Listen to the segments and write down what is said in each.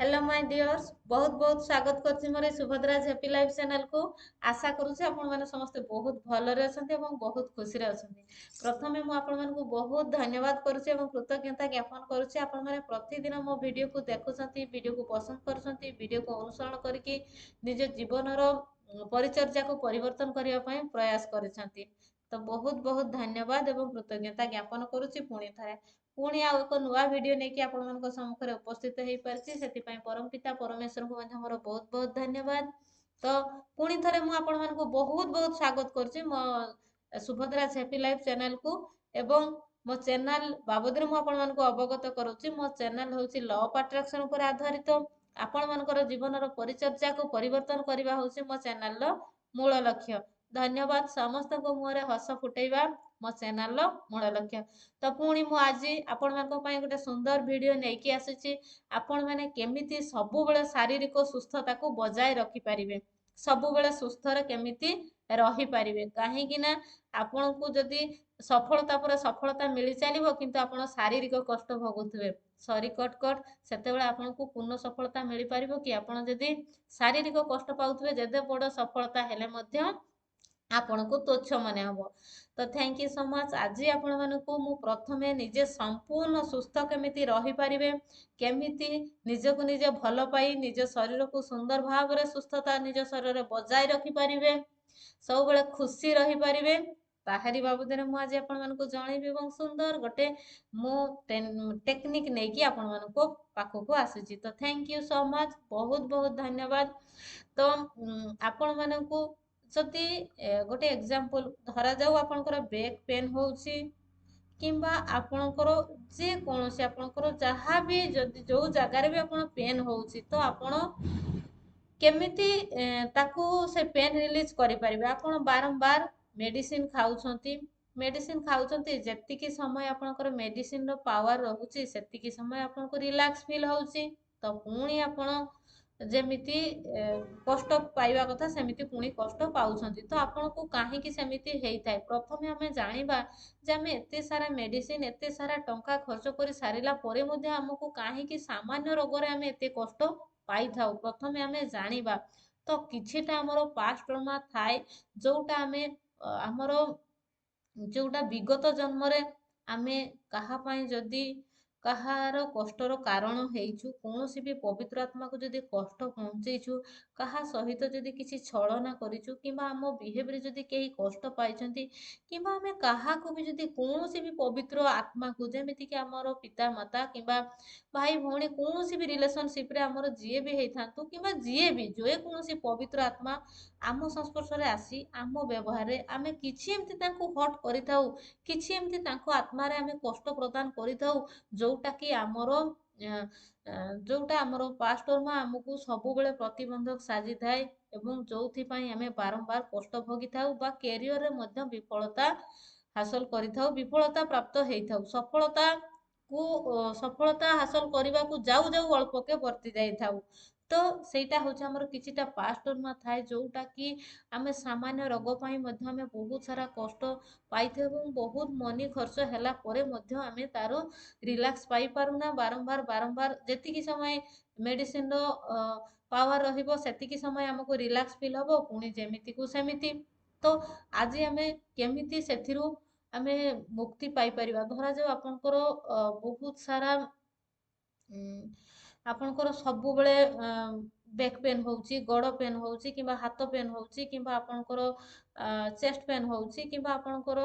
Hello my dears, बहुत बहुत स्वागत करछि मोर सुभद्रा हैप्पी लाइफ चैनल को। आशा करूछि आपण माने समस्त बहुत भलरे अछंती एवं बहुत खुशी रे अछंती। प्रथमे मु आपण मानकु बहुत धन्यवाद करूछि एवं कृतज्ञता ज्ञापन करूछि। आपण माने प्रतिदिन मो वीडियो को देखुछंती, वीडियो को पसंद करूछंती, वीडियो को अनुसरण करके निज जीवनर परिचर्या को परिवर्तन करिया पई प्रयास करिसंती। तो बहुत बहुत धन्यवाद एवं कृतज्ञता ज्ञापन करूछि। पुणी आउ एक नुआ वीडियो नेकी आपण मानक सम्मुखरे उपस्थित हेई परछि, सेति पई परमपिता परमेश्वर को मध्य मोर बहुत बहुत धन्यवाद। तो पुणी थरे मु आपण मानक बहुत बहुत स्वागत करछि मो सुभद्रा हैप्पी लाइफ चैनल को। एवं मो चैनल बाबदरे मु आपण मानक अवगत करूछि। मो चैनल होछि लॉ ऑफ अट्रैक्शन पर आधारित। आपण मानकर जीवनर परिचर्या को परिवर्तन करबा होछि मो चैनल रो मूल लक्ष्य। धन्यवाद समस्त को मुहरे हस फुटेबा मो चैनल रो मूल लक्ष्य। तो पुणी मु आज आपण मानक पई गोटे सुंदर वीडियो नेकी आसीछि। आपण माने केमिति सबु बेले शारीरिक सुस्थता को बजाय रखि परिबे, सबु बेले सुस्थ रे केमिति रही परिबे। काहे कि ना आपण को जदी सफलता पर सफलता मिली चलिबो किंतु आपण शारीरिक कष्ट भोगुथबे सरी कट सेते बेले आपण को पूर्ण सफलता मिली परिबो कि? आपण जदी शारीरिक कष्ट पाउथबे जेदे बड़ सफलता हेले मध्य आपण को तुच्छ मने हबो। तो थैंक यू सो मच। आज आपण मानकु मु प्रथमे निजे संपूर्ण सुस्थ केमिति रही परिबे, केमिति निजको निजे भल पाई निज शरीर को सुंदर भाव रे सुस्थता निज शरीर रे बजाय रखि परिबे, सब बेले खुशी रही परिबे, ताहारी बाबदरे मु आज आपण मानकु जणैबी एवं सुंदर गोटे मु टेक्निक नेकी आपण मानकु पाखकु आसीची। तो थैंक यू सो मच, बहुत बहुत धन्यवाद। तो आपण मानकु जदि गोटे एग्जांपल धरा जाऊ आपनकर बैक पेन होउची किंबा आपनकर जे कोनोसी आपनकर जहाँ भी जदि जो जगार भी आपन पेन होउची तो आपण केमिति ताकू से पेन रिलीज करि परिबे? आपण बारंबार मेडिसिन खाउछंती, मेडिसिन खाउछंती जेतिकी समय आपनकर मेडिसिन रो पावर रहूची सेतिकी समय आपनको रिलैक्स फील होउची। तो पुणी आपण जेमिति कष्ट पाइबा कथा सेमिति पुणी कष्ट पाउछंती। तो आपनको काहेकि सेमिति हेई थाए? प्रथमे हमें जानिबा जे हमें एते सारा मेडिसिन एते सारा टंका खर्च करि सारिला परे मध्ये हमको काहेकि सामान्य रोग रे हमें एते कष्ट पाई थाउ? प्रथमे हमें जानिबा। तो किछिटा हमरो पास्ट ट्रमा थाए जोटा हमें हमरो जोटा विगत जन्म रे आमे कहा पाई जदी कहार कष्टर कारण हेइछु, कौनसी भी पवित्र आत्मा को जदी कष्ट पहुंचेइछु, कहा सहित जदी किछि छलना करिछु किंबा हम बिहेवियर जदी केही कष्ट पाइछंती किंबा हमें कहा को भी जदी कौनसी भी पवित्र आत्मा को जेमिति कि हमरो पिता माता किंबा भाई भौणी कौनसी भी रिलेशनशिप रे हमरो जिए भी हेइथांतु किंबा जिए भी जोए कौनसी पवित्र आत्मा आम संस्पर्श रे आसी आम व्यवहार रे आमे किछि एमति तांको हट करिथाउ, किछि एमति तांको आत्मा रे आमे कष्ट प्रदान करिथाउ जोटा कि हमरो जोटा हमरो पास्टर मा हमकु सबु बेले प्रतिबंधक साजी थाए एवं जोथि पई हमें बारंबार कष्ट भोगी थाउ बा कैरियर रे मध्य विफलता हासिल करिथाउ, विफलता प्राप्त हेइथाउ। सफलता को सफलता हासिल करबा को जाऊ जाऊ अल्प के वर्ती जाई थाउ। तो सेटा होछ हमर किछिटा पास्ट मा थाए जोटा कि आमे सामान्य रोग पई मध्य हमें बहुत सारा कष्ट पाइथे एवं बहुत मनी खर्च हैला परे मध्य हमें तारो रिलैक्स पाई पारुना। बारंबार बारंबार जेतिकी समय मेडिसिन रो पावर रहिबो सेतिकी समय हमको रिलैक्स फील हबो पुणी जेमिति को सेमिति। तो आज हमें केमिति सेथिरु आमे मुक्ति पाई परिबा? धरा जाऊ आपनकर बहुत सारा आपनकर सबु बेले बैक पेन होउची, गोड़ पेन होउची किंबा हाथ पेन होउची किंबा आपनकर चेस्ट पेन होउची किंबा आपनकर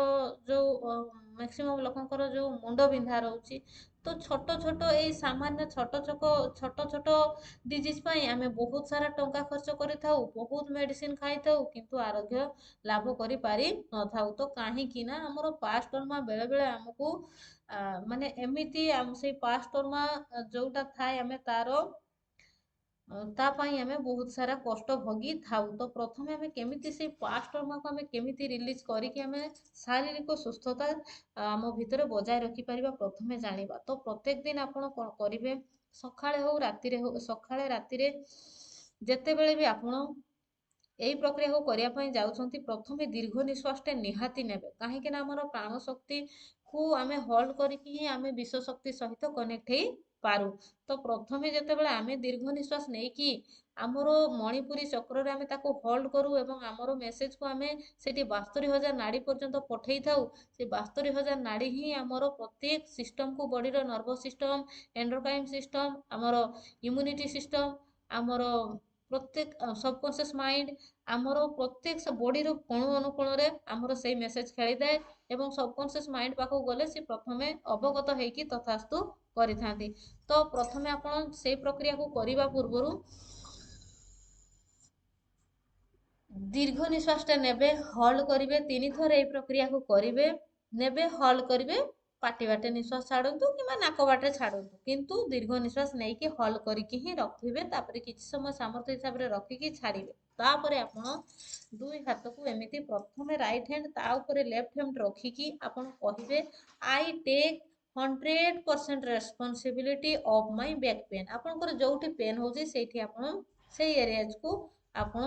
जो मैक्सिमम लोकंकर जो मुंड बिंधा रहउची। तो छोट छोट ए सामान्य छोट छोट डिजीज पई आमे बहुत सारा टंका खर्च करिथाउ, बहुत मेडिसिन खाइथाउ किंतु आरोग्य लाभ करि पारि न थाउ। तो काहे कि ना हमरो पास्ट मा बेले बेले हमकु माने एमिति हम से पास्ट मा जोटा थाए हमें तारो ता पई हमें बहुत सारा कष्ट भोगी थाउ। तो प्रथमे हमें केमिति से पास्ट ट्रमा को हमें केमिति रिलीज करी कि हमें शारीरिक सुस्थता हम भितर बजाय रखि परिबा प्रथमे जानिबा। तो प्रत्येक दिन आपण कोन करिवे, सखाळे हो सखाळे राती रे जेते बेले भी आपण एई प्रक्रिया को करिया पई जाउछंती प्रथमे दीर्घ निश्वासटे निहाती नेबे। काहे कि ना हमर प्राण शक्ति को हमें होल्ड करिकि ही हमें विश्व शक्ति सहित कनेक्ट हेई ପାରୁ। ତ ପ୍ରଥମେ ଯେତେବେଳେ ଆମେ ଦୀର୍ଘ ନିଶ୍ୱାସ ନେଇକି ଆମର ମଣିପୁରୀ ଚକ୍ରରେ ଆମେ ତାକୁ ହୋଲ୍ଡ କରୁ ଏବଂ ଆମର ମେସେଜକୁ ଆମେ ସେଠି 72,000 ନାଡ଼ି ପର୍ଯ୍ୟନ୍ତ ପଠେଇଥାଉ। ସେ 72,000 ନାଡ଼ି ହିଁ ଆମର ପ୍ରତ୍ୟେକ ସିଷ୍ଟମକୁ, ବଡ଼ିର ନର୍ଭସ୍ ସିଷ୍ଟମ, ଏଣ୍ଡୋକ୍ରାଇନ୍ ସିଷ୍ଟମ, ଆମର ଇମ୍ୟୁନିଟି ସିଷ୍ଟମ, ଆମର ପ୍ରତ୍ୟେକ ସବକନସିୟସ୍ ମାଇଣ୍ଡ, ଆମର ପ୍ରତ୍ୟେକ ବଡ଼ିର କୋଣ ଅନୁକୋଣରେ ଆମର ସେଇ ମେସେଜ ଖେଳିଥାଏ ଏବଂ ସବକନସିୟସ୍ ମାଇଣ୍ଡ ପାଖକୁ ଗଲେ ସେ ପ୍ରଥମେ ଅବଗତ ହେଇକି ତଥାସ୍ତୁ କରିଥାନ୍ତି। ତ ପ୍ରଥମେ ଆପଣ ସେଇ ପ୍ରକ୍ରିୟାକୁ କରିବା ପୂର୍ବରୁ ଦୀର୍ଘ ନିଶ୍ୱାସଟା ନେବେ, ହୋଲ୍ଡ କରିବେ, 3 ଥର ଏଇ ପ୍ରକ୍ରିୟାକୁ କରିବେ। ନେବେ, ହୋଲ୍ଡ କରିବେ, ପାଟି ବାଟେ ନିଶ୍ୱାସ ଛାଡ଼ନ୍ତୁ କିମ୍ବା ନାକ ବାଟେ ଛାଡ଼ନ୍ତୁ, କିନ୍ତୁ ଦୀର୍ଘ ନିଶ୍ୱାସ ନେଇକି ହୋଲ୍ଡ କରିକି ହିଁ ରଖିବେ। ତାପରେ କିଛି ସମୟ ସାମର୍ଥ୍ୟ ହିସାବରେ ରଖିକି ଛାଡ଼ିବେ। ତାପରେ ଆପଣ ଦୁଇ ହାତକୁ ଏମିତି ପ୍ରଥମେ ରାଇଟ୍ ହ୍ୟାଣ୍ଡ ତା ଉପରେ ଲେଫ୍ଟ ହ୍ୟାଣ୍ଡ ରଖିକି ଆପଣ କହିବେ, I take 100% responsibility of my back pain. ଆପଣଙ୍କର ଯୋଉଠି ପେନ୍ ହେଉଛି ସେଇଠି ଆପଣ ସେଇ ଏରିଆଜକୁ ଆପଣ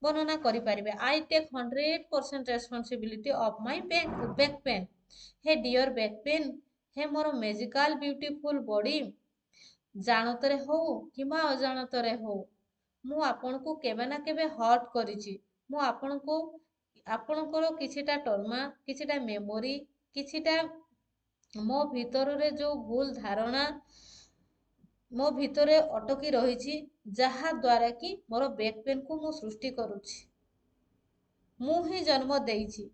ବର୍ଣ୍ଣନା କରିପାରିବେ। I take 100% responsibility of my back pain. ହେ ଡିଅର୍ ବ୍ୟାକ୍ ପେନ୍, ହେ ମୋର ମ୍ୟାଜିକାଲ ବ୍ୟୁଟିଫୁଲ ବଡି, ଜାଣତରେ ହଉ କିମ୍ବା ଅଜାଣତରେ ହଉ ମୁଁ ଆପଣଙ୍କୁ କେବେ ନା କେବେ ହର୍ଟ କରିଛି। ମୁଁ ଆପଣଙ୍କର କିଛିଟା ଟର୍ମା, କିଛିଟା ମେମୋରି, କିଛିଟା ମୋ ଭିତରରେ ଯୋଉ ଭୁଲ ଧାରଣା ମୋ ଭିତରେ ଅଟକି ରହିଛି, ଯାହା ଦ୍ୱାରା କି ମୋର ବ୍ୟାକ୍ ପେନ୍କୁ ମୁଁ ସୃଷ୍ଟି କରୁଛି। ମୁଁ ହିଁ ଜନ୍ମ ଦେଇଛି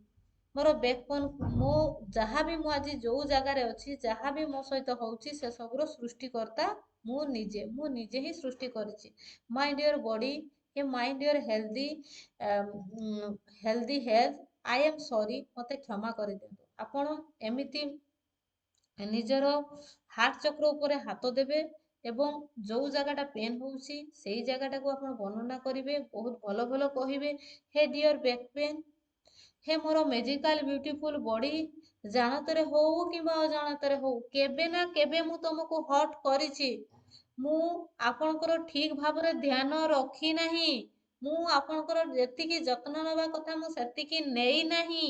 ମୋର ବ୍ୟାକ୍ ପେନ୍। ମୁଁ ଯାହାବି ମୁଁ ଆଜି ଯୋଉ ଜାଗାରେ ଅଛି, ଯାହାବି ମୋ ସହିତ ହେଉଛି, ସେ ସବୁର ସୃଷ୍ଟିକର୍ତ୍ତା ମୁଁ ନିଜେ ହିଁ ସୃଷ୍ଟି କରିଛି। ମାଇ ଡିଅର୍ ବଡି, ଏ my dear healthy health, I am sorry, ମୋତେ କ୍ଷମା କରିଦିଅନ୍ତୁ। ଆପଣ ଏମିତି ନିଜର ହାର୍ଟ ଚକ୍ର ଉପରେ ହାତ ଦେବେ ଏବଂ ଯୋଉ ଜାଗାଟା ପେନ୍ ହେଉଛି ସେଇ ଜାଗାଟାକୁ ଆପଣ ବର୍ଣ୍ଣନା କରିବେ, ବହୁତ ଭଲ ଭଲ କହିବେ। ହେ ଡିଅର୍ ବ୍ୟାକ୍ ପେନ୍, ହେ ମୋର ମ୍ୟାଜିକାଲ ବ୍ୟୁଟିଫୁଲ ବଡି, ଜାଣତରେ ହଉ କିମ୍ବା ଅଜାଣତରେ ହଉ କେବେ ନା କେବେ ମୁଁ ତମକୁ ହର୍ଟ କରିଛି। ମୁଁ ଆପଣଙ୍କର ଠିକ ଭାବରେ ଧ୍ୟାନ ରଖି ନାହିଁ। ମୁଁ ଆପଣଙ୍କର ଯେତିକି ଯତ୍ନ ନେବା କଥା ମୁଁ ସେତିକି ନେଇ ନାହିଁ।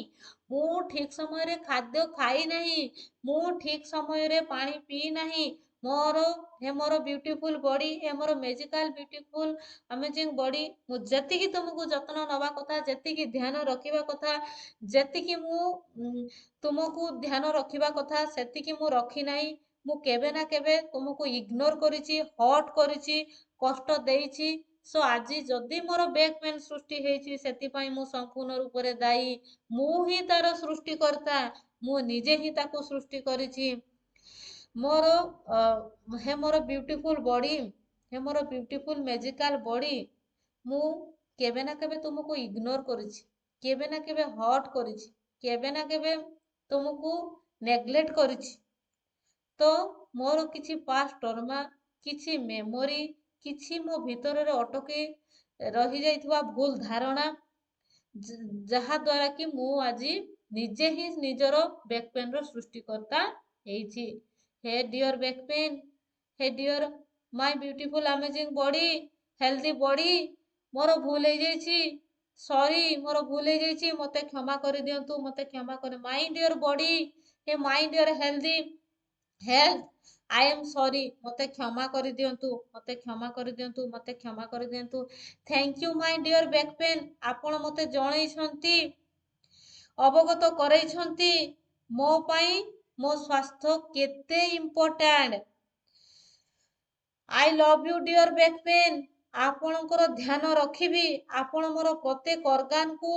ମୁଁ ଠିକ ସମୟରେ ଖାଦ୍ୟ ଖାଇ ନାହିଁ। ମୁଁ ଠିକ ସମୟରେ ପାଣି ପିଇ ନାହିଁ। ମୋର ବ୍ୟୁଟିଫୁଲ ବଡି, ମୋର ମ୍ୟାଜିକାଲ ବ୍ୟୁଟିଫୁଲ ଆମେଜିଂ ବଡି, ମୁଁ ଯେତିକି ତୁମକୁ ଯତ୍ନ ନେବା କଥା, ଯେତିକି ଧ୍ୟାନ ରଖିବା କଥା, ଯେତିକି ମୁଁ ତୁମକୁ ଧ୍ୟାନ ରଖିବା କଥା ସେତିକି ମୁଁ ରଖି ନାହିଁ। ମୁଁ କେବେ ନା କେବେ ତୁମକୁ ଇଗ୍ନୋର କରିଛି, ହର୍ଟ କରିଛି, କଷ୍ଟ ଦେଇଛି। ସୋ ଆଜି ଯଦି ମୋର ବ୍ୟାକ୍ ପେନ୍ ସୃଷ୍ଟି ହେଇଛି ସେଥିପାଇଁ ମୁଁ ସମ୍ପୂର୍ଣ୍ଣ ରୂପରେ ଦାୟୀ। ମୁଁ ହିଁ ତାର ସୃଷ୍ଟିକର୍ତ୍ତା, ମୁଁ ନିଜେ ହିଁ ତାକୁ ସୃଷ୍ଟି କରିଛି। ହେ ମୋର ବ୍ୟୁଟିଫୁଲ ବଡି, ହେ ମୋର ବ୍ୟୁଟିଫୁଲ ମ୍ୟାଜିକାଲ ବଡି, ମୁଁ କେବେ ନା କେବେ ତୁମକୁ ଇଗ୍ନୋର କରିଛି, କେବେ ନା କେବେ ହର୍ଟ କରିଛି, କେବେ ନା କେବେ ତୁମକୁ ନେଗ୍ଲେକ୍ଟ କରିଛି। ତ ମୋର କିଛି ପାଷ୍ଟ ଟର୍ମା, କିଛି ମେମୋରି, କିଛି ମୋ ଭିତରରେ ଅଟକି ରହିଯାଇଥିବା ଭୁଲ ଧାରଣା, ଯାହା ଦ୍ୱାରା କି ମୁଁ ଆଜି ନିଜେ ହିଁ ନିଜର ବ୍ୟାକ୍ ପେନ୍ର ସୃଷ୍ଟିକର୍ତ୍ତା ହେଇଛି। ହେ ଡିଅର୍ ବ୍ୟାକ୍ ପେନ୍, ହେ dear my beautiful amazing body, healthy body, ମୋର ଭୁଲ ହେଇଯାଇଛି, ସରି ମୋର ଭୁଲ ହେଇଯାଇଛି, ମୋତେ କ୍ଷମା କରିଦିଅନ୍ତୁ, ମୋତେ କ୍ଷମା କରି। ମାଇ ଡିଅର୍ ବଡି, ହେ my dear healthy health, I am sorry, ମୋତେ କ୍ଷମା କରିଦିଅନ୍ତୁ, ମୋତେ କ୍ଷମା କରିଦିଅନ୍ତୁ, ମୋତେ କ୍ଷମା କରିଦିଅନ୍ତୁ। Thank you my dear back pain, ଆପଣ ମୋତେ ଜଣେଇଛନ୍ତି, ଅବଗତ କରେଇଛନ୍ତି ମୋ ପାଇଁ ମୋ ସ୍ୱାସ୍ଥ୍ୟ କେତେ important. I love you dear back pain, ଆପଣଙ୍କର ଧ୍ୟାନ ରଖିବି। ଆପଣ ମୋର ପ୍ରତ୍ୟେକ ଅର୍ଗାନକୁ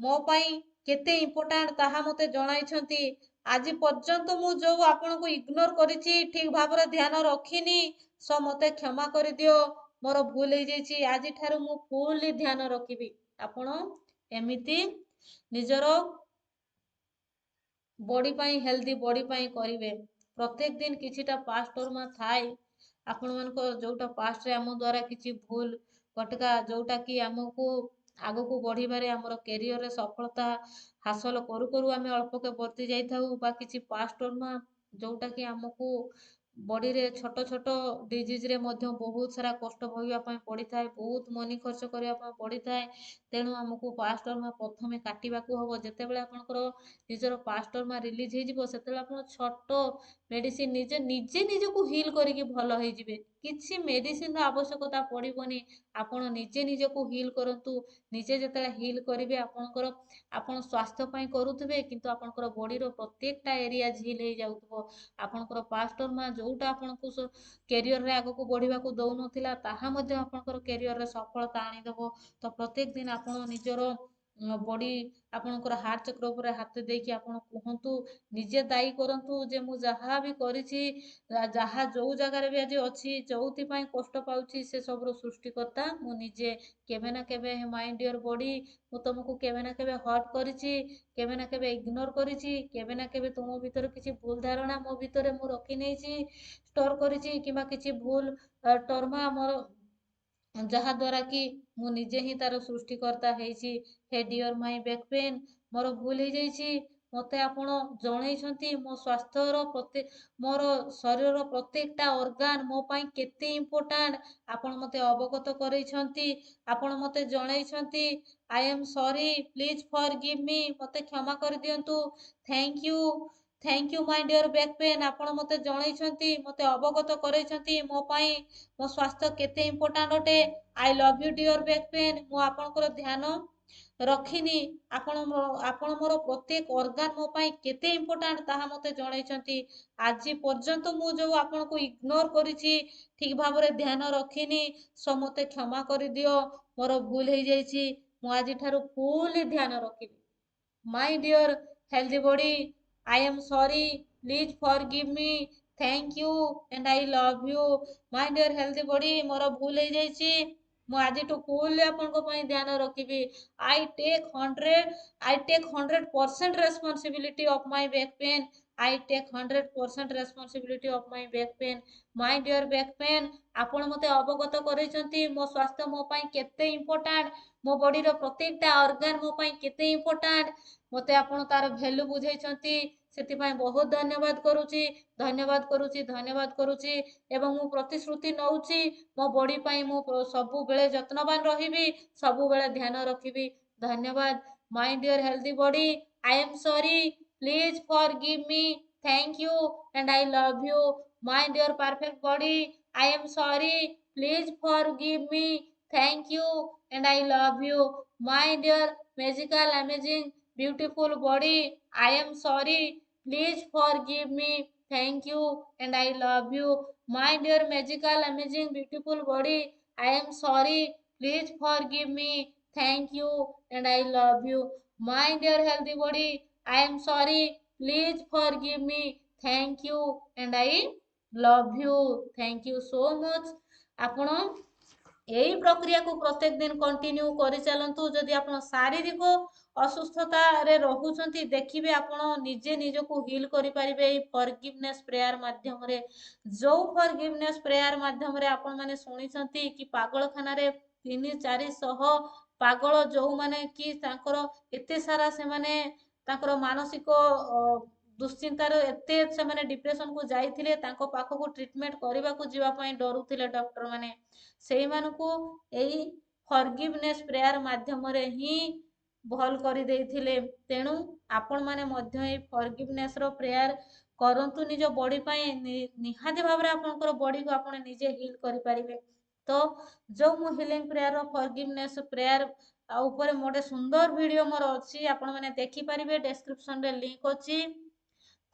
ମୋ ପାଇଁ କେତେ ଇମ୍ପୋର୍ଟାଣ୍ଟ ତାହା ମୋତେ ଜଣାଇଛନ୍ତି। ଆଜି ପର୍ଯ୍ୟନ୍ତ ମୁଁ ଯୋଉ ଆପଣଙ୍କୁ ଇଗ୍ନୋର କରିଛି, ଠିକ ଭାବରେ ଧ୍ୟାନ ରଖିନି, ସୋ ମୋତେ କ୍ଷମା କରିଦିଅ, ମୋର ଭୁଲ ହେଇଯାଇଛି। ଆଜିଠାରୁ ମୁଁ ଫୁଲ୍ଲି ଧ୍ୟାନ ରଖିବି। ଆପଣ ଏମିତି ନିଜର ବଡି ପାଇଁ, ହେଲ୍ଦି ବଡି ପାଇଁ କରିବେ। ପ୍ରତ୍ୟେକ ଦିନ କିଛିଟା ପାଷ୍ଟ ଟର୍ମା ଥାଏ ଆପଣମାନଙ୍କର, ଯୋଉଟା ପାଷ୍ଟରେ ଆମ ଦ୍ୱାରା କିଛି ଭୁଲ କଟକା, ଯୋଉଟା କି ଆମକୁ ଆଗକୁ ବଢିବାରେ, ଆମର କ୍ୟାରିୟରରେ ସଫଳତା ହାସଲ କରୁ କରୁ ଆମେ ଅଳ୍ପକେ ବର୍ତ୍ତି ଯାଇଥାଉ, ବା କିଛି ପାଷ୍ଟ ଟର୍ମା ଯୋଉଟା କି ଆମକୁ बॉडी रे छोट छोट डिजीज रे मध्य बहुत सारा कष्ट भोगिया पड़ी थाए, बहुत मनी खर्च करने पड़ी थाए। तेणु आमको पास्टरमा प्रथमे काटवाक हम जिते आपंकर निजर पास्टरमा रिलीज हो छोट मेडिसिन निजे निजे निजक हिल करके भल हो किसी मेडिसिन आवश्यकता पड़ोनी। आपण निजे निजक हिल करूँ निजे जिते हिल करेंगे आपंकर आपण स्वास्थ्य करुवे किंतु आपंकर बॉडीर प्रत्येकटा एरिया हिल हो जाऊव। आपंकर पास्टरमा जोटा आपको कैरियर रे आगक बढ़ा दौन आपंकर कैरियर रे सफलता आनीदेव। तो प्रत्येक दिन आप निजर बॉडी आपंकर हार्ट चक्र उपर हाथ देकी आप कहतु निजे दायी करूँ जे मु जहाँ भी करी जहाँ जो जगार भी आज अच्छी जो कष्ट पाऊँ से सब सृष्टिकर्ता मु निजे केवे ना केवे माय डियर बॉडी मु तुमको केवे ना केवे हर्ट करिछि, केवे ना केवे इग्नोर करिछि, केवे ना केवे तुम भीतर किसी भूल धारणा मो भीतर मु रखी नहीं स्टोर करिछि किंबा किसी भूल टर्मा मोर जहा द्वारा कि मु निजे ही तार सृष्टिकर्ता हेछि। हे डियर माय बैक पेन मोर भूल हो जाइछि, मते आपण जणैछंती मो स्वास्थ्यर प्रत्येक मोर शरीर प्रत्येकटा ऑर्गन मो पई केते इम्पोर्टेंट आपण मते अवगत करैछंती, आपण मते जणैछंती। I am sorry please forgive me मते क्षमा कर दियंतु। Thank you, thank you my dear back pain आपण मते जणैछंती मते अवगत करैछंती मो पई मो स्वास्थ्य केते इम्पोर्टेंट अटे। I love you dear back pain मु आपनकर ध्यान रखिनी आपण मोर प्रत्येक ऑर्गन मो पई केते इम्पोर्टेंट ताहा मते जणैछंती। आज पर्यंत मु जो आपण को इग्नोर करिछि ठीक भाबरे ध्यान रखिनी सो मते क्षमा कर दियो मोर भूल हो जाइछि। मु आज ठारू फुल ध्यान रखिबी। My dear healthy body, I am sorry. Please forgive me. Thank you and I love you. My dear healthy body, मोर भूल हो जाइछि मु आज टू फुल आपनको पई ध्यान रखिबी। I take 100% responsibility of my back pain. I take 100% responsibility of my back pain. My dear back pain आपण मते अवगत करैछंती मो स्वास्थ्य मो पई केते इम्पोर्टेंट, मो बॉडी रो प्रत्येकटा ऑर्गन मो पई केते इम्पोर्टेंट मते आपण तार वैल्यू बुझैछंती। ସେଥିପାଇଁ ବହୁତ ଧନ୍ୟବାଦ କରୁଛି, ଧନ୍ୟବାଦ କରୁଛି, ଧନ୍ୟବାଦ କରୁଛି ଏବଂ ମୁଁ ପ୍ରତିଶ୍ରୁତି ନଉଛି ମୋ ବଡି ପାଇଁ ମୁଁ ସବୁବେଳେ ଯତ୍ନବାନ ରହିବି, ସବୁବେଳେ ଧ୍ୟାନ ରଖିବି। ଧନ୍ୟବାଦ। My dear healthy body, I am sorry, please forgive me, thank you and I love you. My dear perfect body, I am sorry, please forgive me, thank you and I love you. My dear magical amazing beautiful body, I am sorry, please forgive me, thank you and I love you। My dear magical amazing beautiful body, I am sorry, please forgive me, thank you and I love you। My dear healthy body, I am sorry, please forgive me, thank you and I love you। Thank you so much। ଆପଣ यही प्रक्रिया को प्रत्येक दिन continue करि चलंतु। जदि आपण शारीरिक असुस्थता रे रहुचंती देखिबे आपण निजे निजको हील करि परिबे एई फॉरगिवनेस प्रेयर माध्यम रे। जो फॉरगिवनेस प्रेयर माध्यम रे आपण माने सुनिसंती कि पागलखाना रे 300-400 पागल जो माने कि तांकर एते सारा से माने तांकर मानसिक दुश्चिंतार एते से माने डिप्रेशन को जाइथिले तांको पाखको ट्रीटमेंट करबा को जीवा पई डरुथिले डॉक्टर माने। सेई मानको एई फॉरगिवनेस प्रेयर माध्यम रे ही भल करि देइथिले। तेणु आपण माने मध्य एई फॉरगिवनेस रो प्रेयर करंतु निज बॉडी पई निहाती भाबरे आपनकर बॉडी को आपण निजे हील करि परिबे। तो जो मु हीलिंग प्रेयर रो फॉरगिवनेस प्रेयर आ ऊपर मोटे सुंदर वीडियो मोर अछि, आपण माने देखि परिबे, डिस्क्रिप्शन रे लिंक अछि।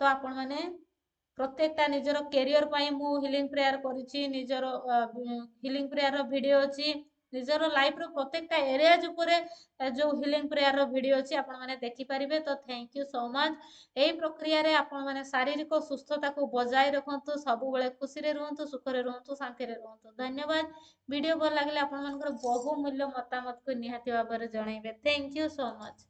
तो आपण माने प्रत्येकटा निजर कैरियर पाई मु हिलिंग प्रेयर करिछि, निजर हिलिंग प्रेयर रो वीडियो अछि, निजर लाइफ रो प्रत्येकटा एरियाज ऊपर जो हिलिंग प्रेयर रो वीडियो अछि आपण माने देखि परिबे। तो थैंक यू सो मच। एई प्रक्रिया रे आपण माने शारीरिक सुस्थता को बजाय रखंतु, सब बेले खुशी रे रहंतु, सुख रे रहंतु, शांति रे रहंतु। धन्यवाद। वीडियो भल लागले आपण मानकर बहुमूल्य मतामत को निहाती भाबरे जणाइबे। Thank you so much.